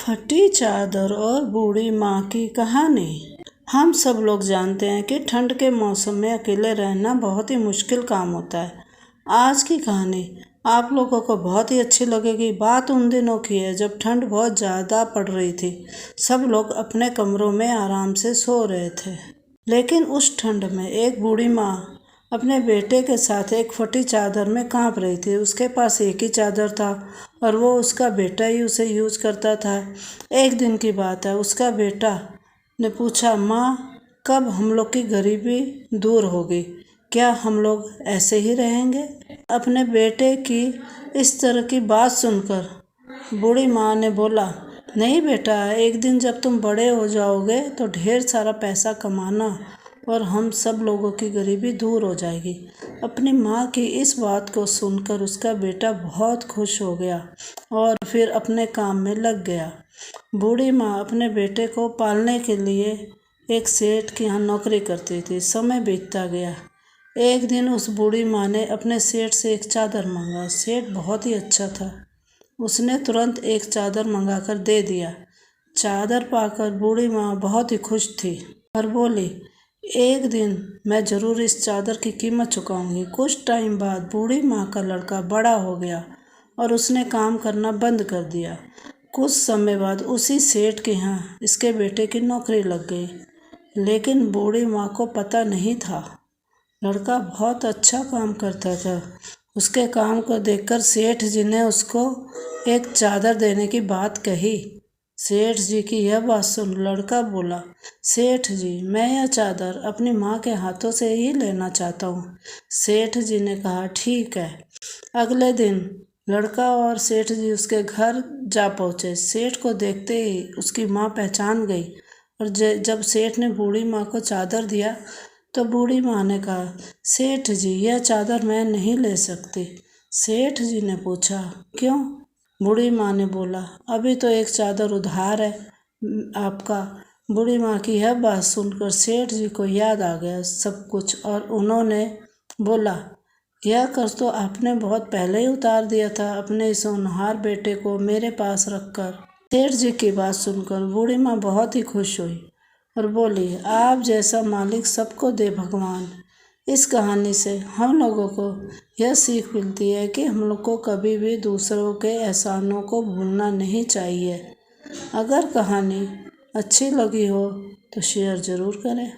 फटी चादर और बूढ़ी माँ की कहानी। हम सब लोग जानते हैं कि ठंड के मौसम में अकेले रहना बहुत ही मुश्किल काम होता है। आज की कहानी आप लोगों को बहुत ही अच्छी लगेगी। बात उन दिनों की है जब ठंड बहुत ज़्यादा पड़ रही थी। सब लोग अपने कमरों में आराम से सो रहे थे, लेकिन उस ठंड में एक बूढ़ी माँ अपने बेटे के साथ एक फटी चादर में कांप रही थी। उसके पास एक ही चादर था और वो उसका बेटा ही उसे यूज करता था। एक दिन की बात है, उसका बेटा ने पूछा, माँ, कब हम लोग की गरीबी दूर होगी? क्या हम लोग ऐसे ही रहेंगे? अपने बेटे की इस तरह की बात सुनकर बूढ़ी माँ ने बोला, नहीं बेटा, एक दिन जब तुम बड़े हो जाओगे तो ढेर सारा पैसा कमाना और हम सब लोगों की गरीबी दूर हो जाएगी। अपनी माँ की इस बात को सुनकर उसका बेटा बहुत खुश हो गया और फिर अपने काम में लग गया। बूढ़ी माँ अपने बेटे को पालने के लिए एक सेठ के यहाँ नौकरी करती थी। समय बीतता गया। एक दिन उस बूढ़ी माँ ने अपने सेठ से एक चादर मांगा। सेठ बहुत ही अच्छा था। उसने तुरंत एक चादर मंगाकर दे दिया। चादर पाकर बूढ़ी माँ बहुत ही खुश थी और बोली, एक दिन मैं ज़रूर इस चादर की कीमत चुकाऊंगी। कुछ टाइम बाद बूढ़ी माँ का लड़का बड़ा हो गया और उसने काम करना बंद कर दिया। कुछ समय बाद उसी सेठ के यहाँ इसके बेटे की नौकरी लग गई, लेकिन बूढ़ी माँ को पता नहीं था। लड़का बहुत अच्छा काम करता था। उसके काम को देखकर सेठ जी ने उसको एक चादर देने की बात कही। सेठ जी की यह बात सुन लड़का बोला, सेठ जी, मैं यह चादर अपनी माँ के हाथों से ही लेना चाहता हूँ। सेठ जी ने कहा, ठीक है। अगले दिन लड़का और सेठ जी उसके घर जा पहुँचे। सेठ को देखते ही उसकी माँ पहचान गई और जब सेठ ने बूढ़ी माँ को चादर दिया तो बूढ़ी माँ ने कहा, सेठ जी, यह चादर मैं नहीं ले सकती। सेठ जी ने पूछा, क्यों? बूढ़ी माँ ने बोला, अभी तो एक चादर उधार है आपका। बूढ़ी माँ की यह बात सुनकर सेठ जी को याद आ गया सब कुछ और उन्होंने बोला, यह कर्ज तो आपने बहुत पहले ही उतार दिया था अपने इस होनहार बेटे को मेरे पास रखकर। सेठ जी की बात सुनकर बूढ़ी माँ बहुत ही खुश हुई और बोली, आप जैसा मालिक सबको दे भगवान। इस कहानी से हम लोगों को यह सीख मिलती है कि हम लोग को कभी भी दूसरों के एहसानों को भूलना नहीं चाहिए। अगर कहानी अच्छी लगी हो तो शेयर ज़रूर करें।